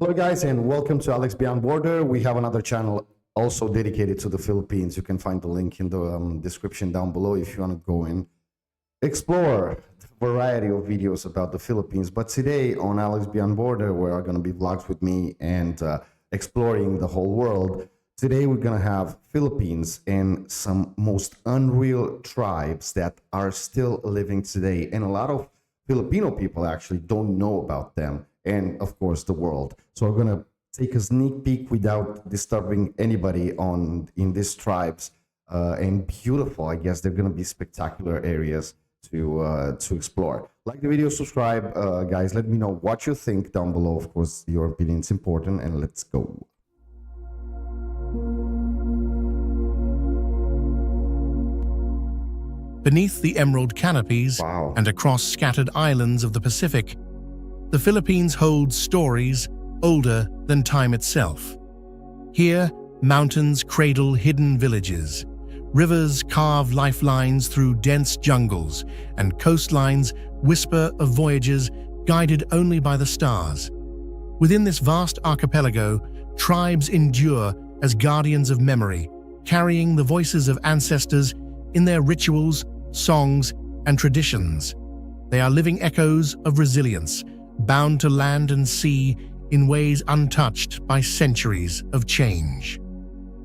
Hello guys and welcome to Alex Beyond Border. We have another channel also dedicated to the Philippines. You can find the link in the description down below if you want to go and explore a variety of videos about the Philippines. But today on Alex Beyond Border, where are going to be vlogs with me and exploring the whole world. Today we're going to have Philippines and some most unreal tribes that are still living today. And a lot of Filipino people actually don't know about them. And of course the world. So we're gonna take a sneak peek without disturbing anybody in these tribes, and beautiful. I guess they're gonna be spectacular areas to explore. Like the video, subscribe, guys. Let me know what you think down below. Of course, your opinion is important, and let's go. Beneath the emerald canopies Wow. and across scattered islands of the Pacific, the Philippines holds stories older than time itself. Here, mountains cradle hidden villages, rivers carve lifelines through dense jungles, and coastlines whisper of voyages guided only by the stars. Within this vast archipelago, tribes endure as guardians of memory, carrying the voices of ancestors in their rituals, songs, and traditions. They are living echoes of resilience, bound to land and sea in ways untouched by centuries of change.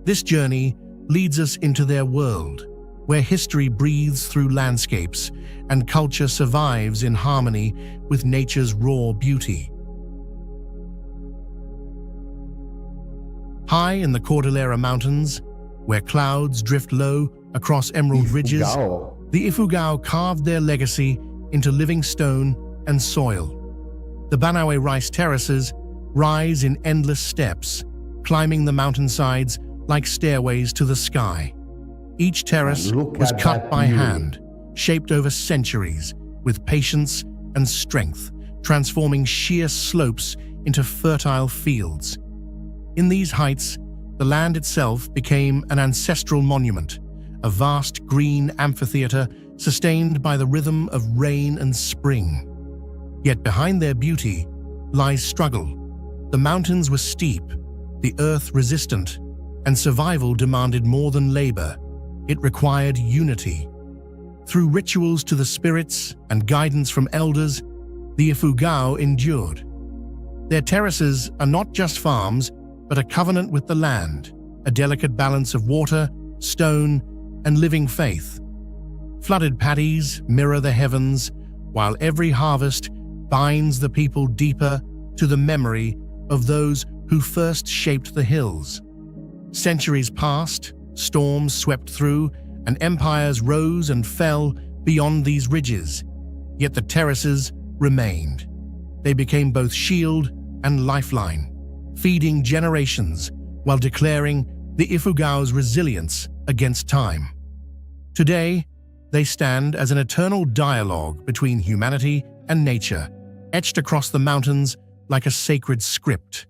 This journey leads us into their world, where history breathes through landscapes and culture survives in harmony with nature's raw beauty. High in the Cordillera Mountains, where clouds drift low across emerald ridges, Ifugao. the Ifugao carved their legacy into living stone and soil. The Banawe rice terraces rise in endless steps, climbing the mountainsides like stairways to the sky. Each terrace Look was at cut that by beauty. hand, shaped over centuries, with patience and strength, transforming sheer slopes into fertile fields. In these heights, the land itself became an ancestral monument, a vast green amphitheater sustained by the rhythm of rain and spring. Yet behind their beauty lies struggle. The mountains were steep, the earth resistant, and survival demanded more than labor. It required unity. Through rituals to the spirits and guidance from elders, the Ifugao endured. Their terraces are not just farms, but a covenant with the land, a delicate balance of water, stone, and living faith. Flooded paddies mirror the heavens, while every harvest binds the people deeper to the memory of those who first shaped the hills. Centuries passed, storms swept through, and empires rose and fell beyond these ridges. Yet the terraces remained. They became both shield and lifeline, feeding generations while declaring the Ifugao's resilience against time. Today, they stand as an eternal dialogue between humanity and nature, etched across the mountains like a sacred script.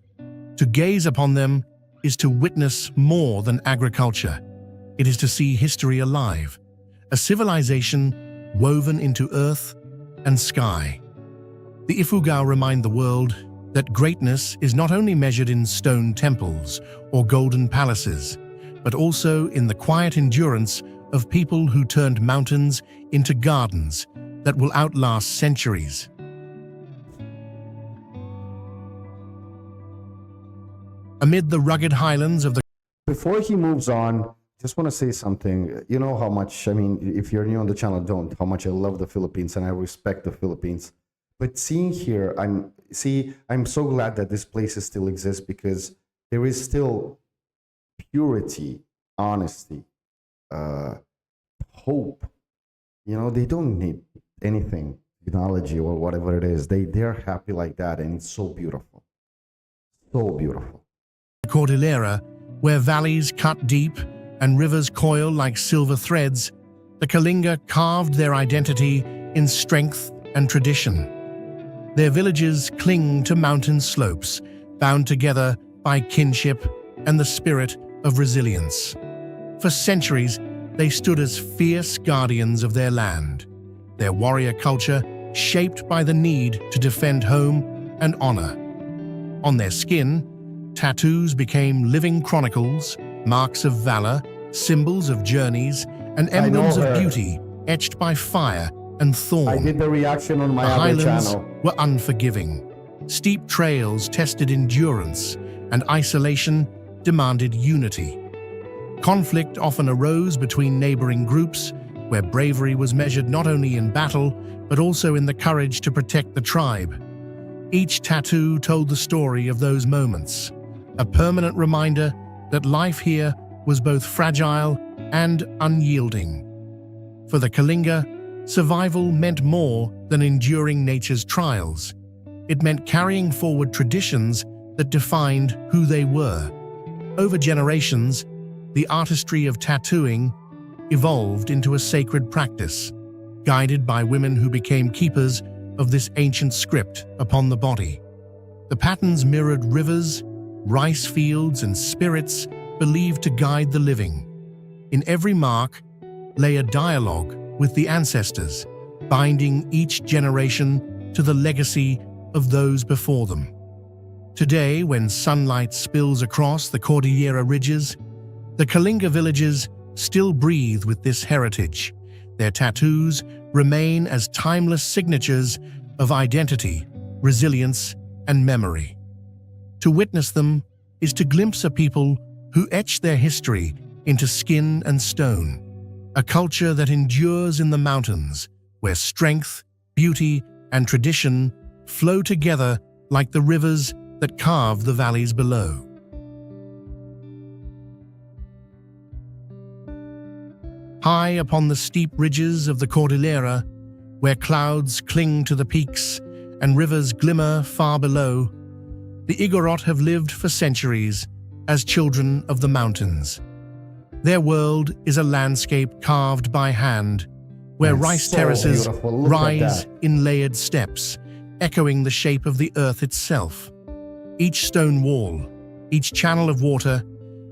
To gaze upon them is to witness more than agriculture. It is to see history alive, a civilization woven into earth and sky. The Ifugao remind the world that greatness is not only measured in stone temples or golden palaces, but also in the quiet endurance of people who turned mountains into gardens that will outlast centuries. Amid the rugged highlands of the Before he moves on, just want to say something. You know how much, I mean, if you're new on the channel, don't, how much I love the Philippines and I respect the Philippines. But seeing here, I'm so glad that this place still exists because there is still purity, honesty, hope. You know, they don't need anything, technology or whatever it is. They're happy like that, and it's so beautiful. So beautiful. Cordillera, where valleys cut deep and rivers coil like silver threads, the Kalinga carved their identity in strength and tradition. Their villages cling to mountain slopes, bound together by kinship and the spirit of resilience. For centuries, they stood as fierce guardians of their land, their warrior culture shaped by the need to defend home and honor. On their skin, tattoos became living chronicles, marks of valor, symbols of journeys, and I know emblems of her. beauty etched by fire and thorn. I did the reaction on my The other highlands channel. were unforgiving. Steep trails tested endurance, and isolation demanded unity. Conflict often arose between neighboring groups, where bravery was measured not only in battle, but also in the courage to protect the tribe. Each tattoo told the story of those moments, a permanent reminder that life here was both fragile and unyielding. For the Kalinga, survival meant more than enduring nature's trials. It meant carrying forward traditions that defined who they were. Over generations, the artistry of tattooing evolved into a sacred practice, guided by women who became keepers of this ancient script upon the body. The patterns mirrored rivers, rice fields, and spirits believed to guide the living. In every mark lay a dialogue with the ancestors, binding each generation to the legacy of those before them. Today, when sunlight spills across the Cordillera ridges, the Kalinga villages still breathe with this heritage. Their tattoos remain as timeless signatures of identity, resilience, and memory. To witness them is to glimpse a people who etch their history into skin and stone, a culture that endures in the mountains, where strength, beauty, and tradition flow together like the rivers that carve the valleys below. High upon the steep ridges of the Cordillera, where clouds cling to the peaks and rivers glimmer far below, the Igorot have lived for centuries as children of the mountains. Their world is a landscape carved by hand, where That's rice so terraces beautiful. Look at rise that. in layered steps, echoing the shape of the earth itself. Each stone wall, each channel of water,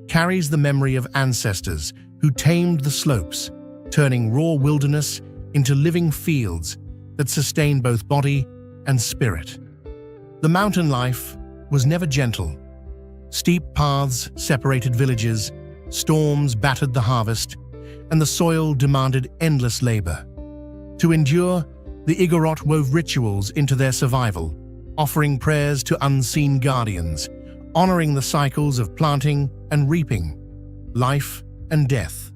carries the memory of ancestors who tamed the slopes, turning raw wilderness into living fields that sustain both body and spirit. The mountain life was never gentle. Steep paths separated villages, storms battered the harvest, and the soil demanded endless labor. To endure, the Igorot wove rituals into their survival, offering prayers to unseen guardians, honoring the cycles of planting and reaping, life and death.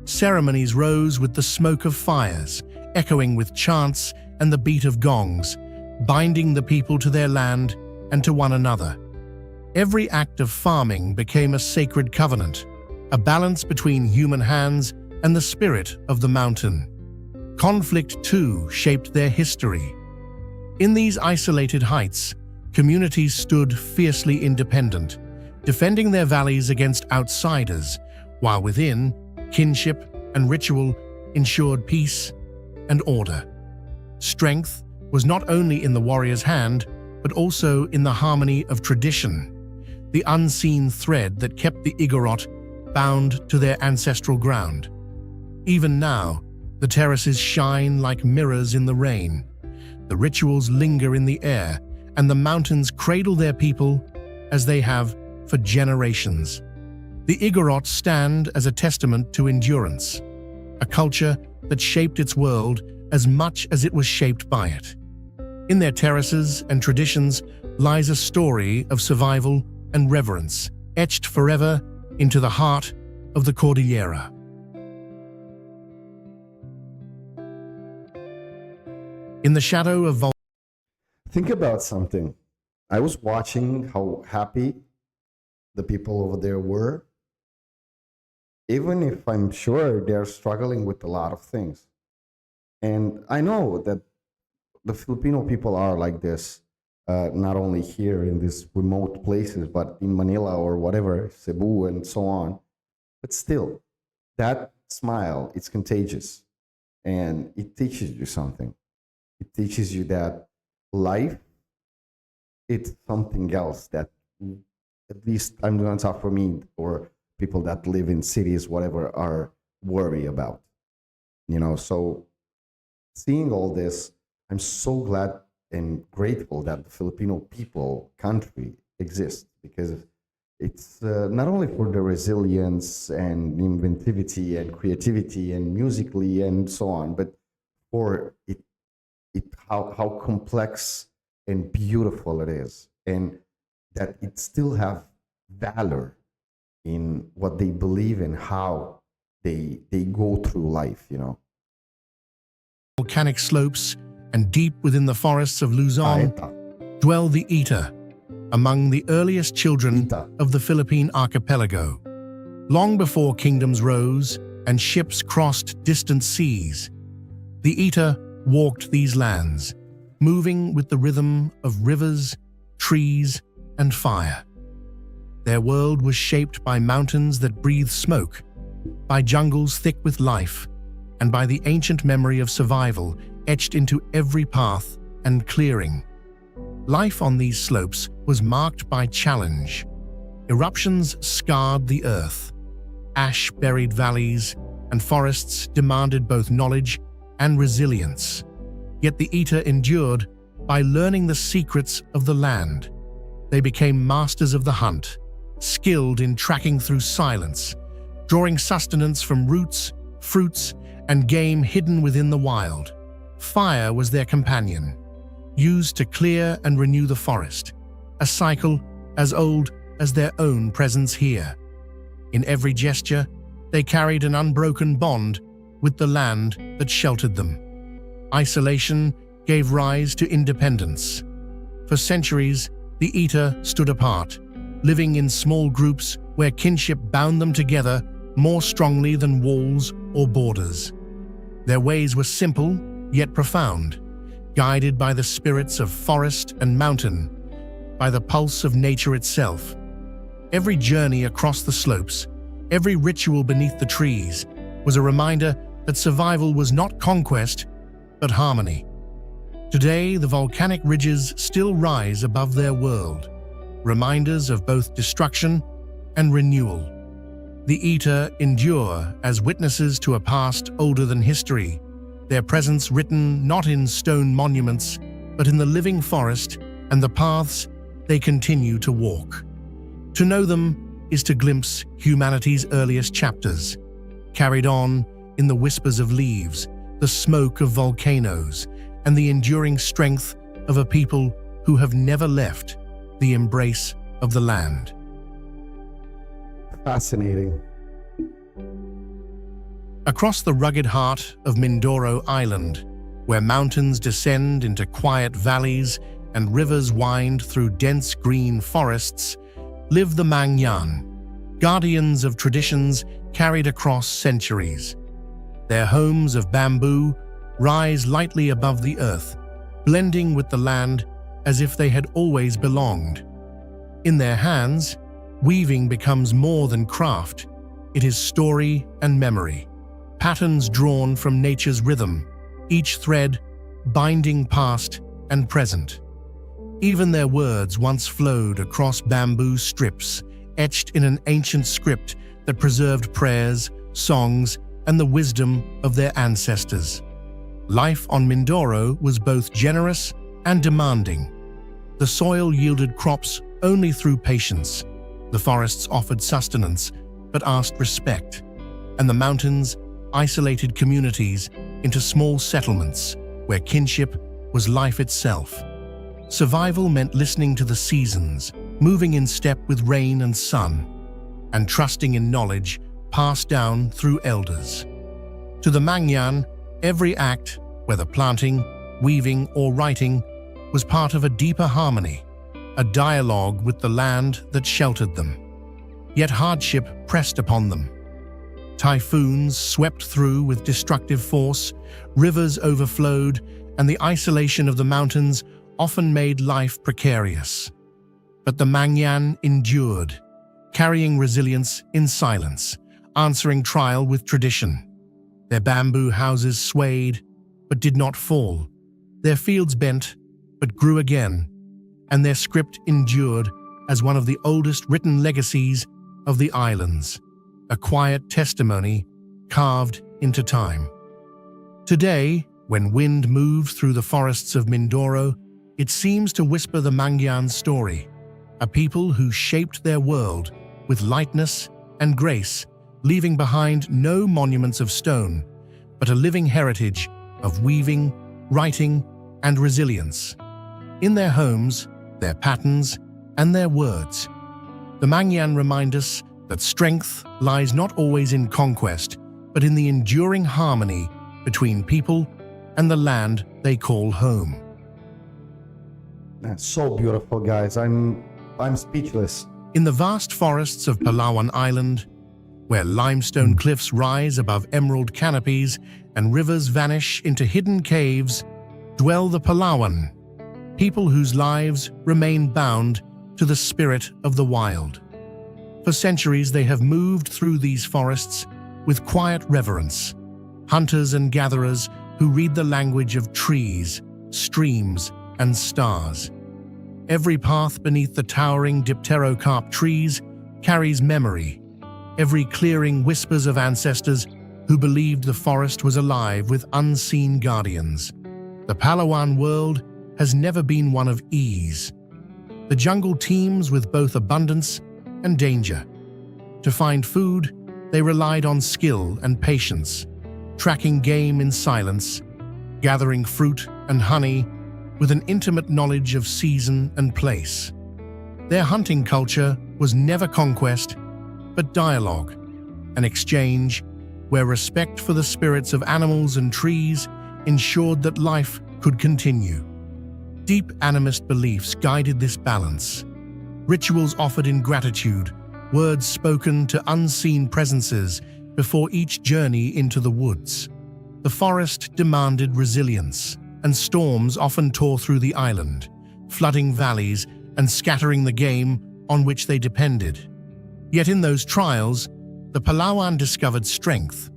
Ceremonies rose with the smoke of fires, echoing with chants and the beat of gongs, binding the people to their land and to one another. Every act of farming became a sacred covenant, a balance between human hands and the spirit of the mountain. Conflict, too, shaped their history. In these isolated heights, communities stood fiercely independent, defending their valleys against outsiders, while within, kinship and ritual ensured peace and order. Strength was not only in the warrior's hand, but also in the harmony of tradition, the unseen thread that kept the Igorot bound to their ancestral ground. Even now, the terraces shine like mirrors in the rain. The rituals linger in the air, and the mountains cradle their people as they have for generations. The Igorot stand as a testament to endurance, a culture that shaped its world as much as it was shaped by it. In their terraces and traditions lies a story of survival and reverence, etched forever into the heart of the Cordillera. In the shadow of Think about something. I was watching how happy the people over there were, even if I'm sure they're struggling with a lot of things. And I know that the Filipino people are like this, not only here in these remote places, but in Manila or whatever, Cebu and so on. But still, that smile, it's contagious and it teaches you something. It teaches you that life, it's something else that, at least I'm going to talk for me or people that live in cities, whatever, are worried about. So seeing all this, I'm so glad and grateful that the Filipino people, country, exist, because it's not only for the resilience and inventivity and creativity and musically and so on, but for how complex and beautiful it is, and that it still have valor in what they believe and how they go through life, you know. Volcanic slopes and deep within the forests of Luzon Aeta. dwell the Aeta, among the earliest children Aeta. of the Philippine archipelago. Long before kingdoms rose and ships crossed distant seas, the Aeta walked these lands, moving with the rhythm of rivers, trees, and fire. Their world was shaped by mountains that breathe smoke, by jungles thick with life, and by the ancient memory of survival etched into every path and clearing. Life on these slopes was marked by challenge. Eruptions scarred the earth. Ash buried valleys, and forests demanded both knowledge and resilience. Yet the Aeta endured by learning the secrets of the land. They became masters of the hunt, skilled in tracking through silence, drawing sustenance from roots, fruits, and game hidden within the wild. Fire was their companion, used to clear and renew the forest, a cycle as old as their own presence here. In every gesture, they carried an unbroken bond with the land that sheltered them. Isolation gave rise to independence. For centuries, the Aeta stood apart, living in small groups where kinship bound them together more strongly than walls or borders. Their ways were simple, yet profound, guided by the spirits of forest and mountain, by the pulse of nature itself. Every journey across the slopes, every ritual beneath the trees, was a reminder that survival was not conquest, but harmony. Today, the volcanic ridges still rise above their world, reminders of both destruction and renewal. The Aeta endure as witnesses to a past older than history, their presence written not in stone monuments, but in the living forest and the paths they continue to walk. To know them is to glimpse humanity's earliest chapters, carried on in the whispers of leaves, the smoke of volcanoes, and the enduring strength of a people who have never left the embrace of the land. Fascinating. Across the rugged heart of Mindoro Island, where mountains descend into quiet valleys and rivers wind through dense green forests, live the Mangyan, guardians of traditions carried across centuries. Their homes of bamboo rise lightly above the earth, blending with the land as if they had always belonged. In their hands, weaving becomes more than craft. It is story and memory, patterns drawn from nature's rhythm, each thread binding past and present. Even their words once flowed across bamboo strips, etched in an ancient script that preserved prayers, songs, and the wisdom of their ancestors. Life on Mindoro was both generous and demanding. The soil yielded crops only through patience. The forests offered sustenance, but asked respect. And the mountains isolated communities into small settlements where kinship was life itself. Survival meant listening to the seasons, moving in step with rain and sun, and trusting in knowledge passed down through elders. To the Mangyan, every act, whether planting, weaving, or writing, was part of a deeper harmony, a dialogue with the land that sheltered them. Yet hardship pressed upon them. Typhoons swept through with destructive force, rivers overflowed, and the isolation of the mountains often made life precarious. But the Mangyan endured, carrying resilience in silence, answering trial with tradition. Their bamboo houses swayed, but did not fall. Their fields bent, but grew again, and their script endured as one of the oldest written legacies of the islands, a quiet testimony carved into time. Today, when wind moves through the forests of Mindoro, it seems to whisper the Mangyan story, a people who shaped their world with lightness and grace, leaving behind no monuments of stone, but a living heritage of weaving, writing, and resilience. In their homes, their patterns, and their words, the Mangyan remind us that strength lies not always in conquest, but in the enduring harmony between people and the land they call home. That's so beautiful, guys. I'm speechless. In the vast forests of Palawan Island, where limestone cliffs rise above emerald canopies and rivers vanish into hidden caves, dwell the Palawan, people whose lives remain bound to the spirit of the wild. For centuries they have moved through these forests with quiet reverence, hunters and gatherers who read the language of trees, streams, and stars. Every path beneath the towering dipterocarp trees carries memory. Every clearing whispers of ancestors who believed the forest was alive with unseen guardians. The Palawan world has never been one of ease. The jungle teems with both abundance and danger. To find food, they relied on skill and patience, tracking game in silence, gathering fruit and honey with an intimate knowledge of season and place. Their hunting culture was never conquest, but dialogue, an exchange where respect for the spirits of animals and trees ensured that life could continue. Deep animist beliefs guided this balance. Rituals offered in gratitude, words spoken to unseen presences before each journey into the woods. The forest demanded resilience, and storms often tore through the island, flooding valleys and scattering the game on which they depended. Yet in those trials, the Palawan discovered strength,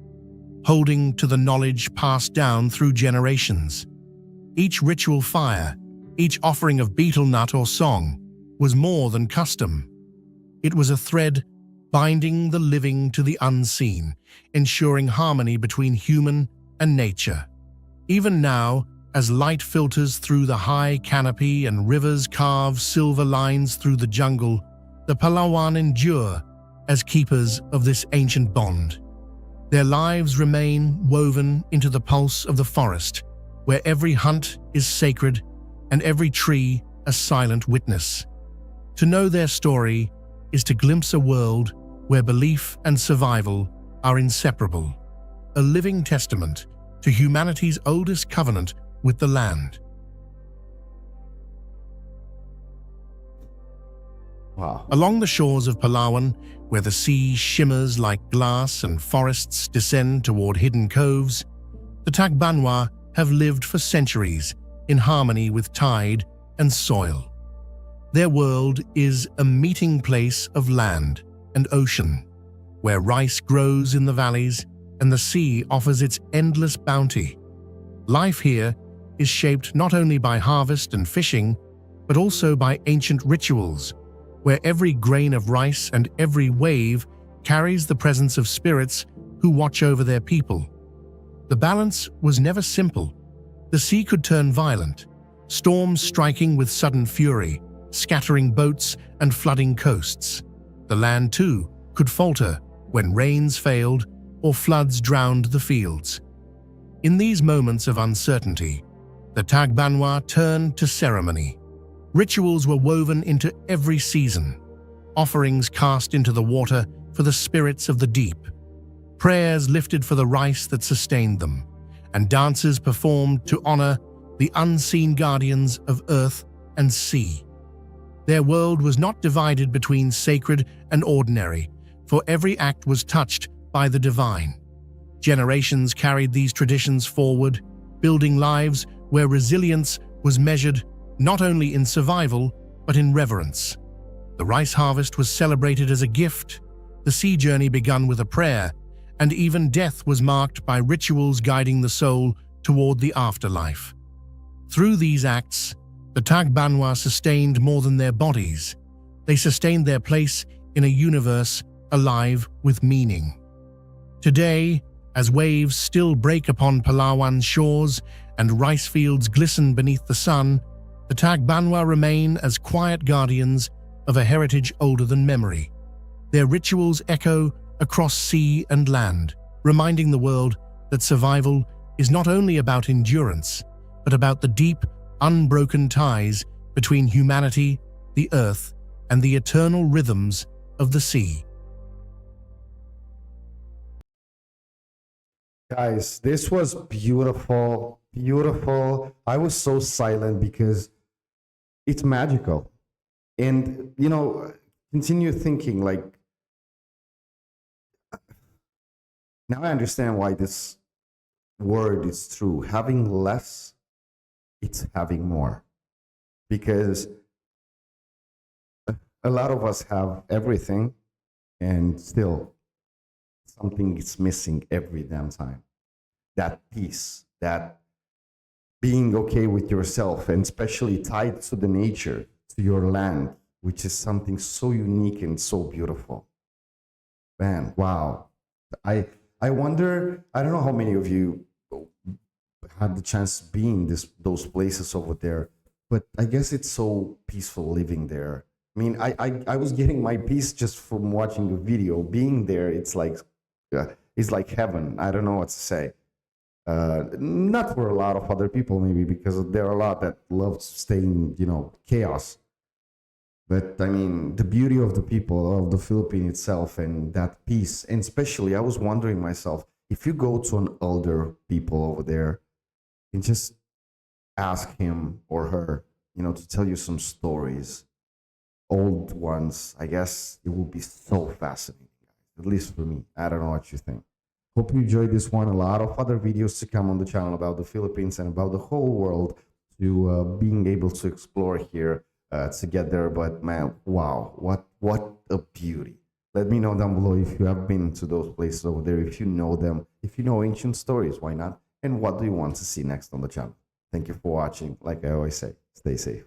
holding to the knowledge passed down through generations. Each ritual fire, each offering of betel nut or song, was more than custom. It was a thread binding the living to the unseen, ensuring harmony between human and nature. Even now, as light filters through the high canopy and rivers carve silver lines through the jungle, the Palawan endure as keepers of this ancient bond. Their lives remain woven into the pulse of the forest, where every hunt is sacred and every tree a silent witness. To know their story is to glimpse a world where belief and survival are inseparable, a living testament to humanity's oldest covenant with the land. Wow. Along the shores of Palawan, where the sea shimmers like glass and forests descend toward hidden coves, the Tagbanwa have lived for centuries in harmony with tide and soil. Their world is a meeting place of land and ocean, where rice grows in the valleys and the sea offers its endless bounty. Life here is shaped not only by harvest and fishing, but also by ancient rituals, where every grain of rice and every wave carries the presence of spirits who watch over their people. The balance was never simple. The sea could turn violent, storms striking with sudden fury, scattering boats and flooding coasts. The land, too, could falter when rains failed or floods drowned the fields. In these moments of uncertainty, the Tagbanwa turned to ceremony. Rituals were woven into every season, offerings cast into the water for the spirits of the deep, prayers lifted for the rice that sustained them, and dances performed to honor the unseen guardians of earth and sea. Their world was not divided between sacred and ordinary, for every act was touched by the divine. Generations carried these traditions forward, building lives where resilience was measured not only in survival, but in reverence. The rice harvest was celebrated as a gift, the sea journey begun with a prayer, and even death was marked by rituals guiding the soul toward the afterlife. Through these acts, the Tagbanwa sustained more than their bodies. They sustained their place in a universe alive with meaning. Today, as waves still break upon Palawan's shores and rice fields glisten beneath the sun, the Tagbanwa remain as quiet guardians of a heritage older than memory. Their rituals echo across sea and land, reminding the world that survival is not only about endurance, but about the deep, unbroken ties between humanity, the earth, and the eternal rhythms of the sea. Guys, this was beautiful, beautiful. I was so silent because it's magical. And, continue thinking like, now I understand why this word is true. Having less, it's having more. Because a lot of us have everything and still something is missing every damn time. That peace, that being okay with yourself, and especially tied to the nature, to your land, which is something so unique and so beautiful. Man, wow. I wonder, I don't know how many of you had the chance to be in those places over there, but I guess it's so peaceful living there. I mean, I was getting my peace just from watching the video. Being there, it's like heaven. I don't know what to say. Not for a lot of other people, maybe, because there are a lot that love to stay in, chaos. But I mean, the beauty of the people of the Philippines itself and that peace, and especially, I was wondering myself, if you go to an older people over there and just ask him or her, to tell you some stories, old ones, I guess it will be so fascinating, at least for me. I don't know what you think. Hope you enjoyed this one. A lot of other videos to come on the channel about the Philippines and about the whole world to being able to explore here together. But man, wow, what a beauty. Let me know down below if you have been to those places over there, if you know them, if you know ancient stories, why not? And what do you want to see next on the channel? Thank you for watching. Like I always say, stay safe.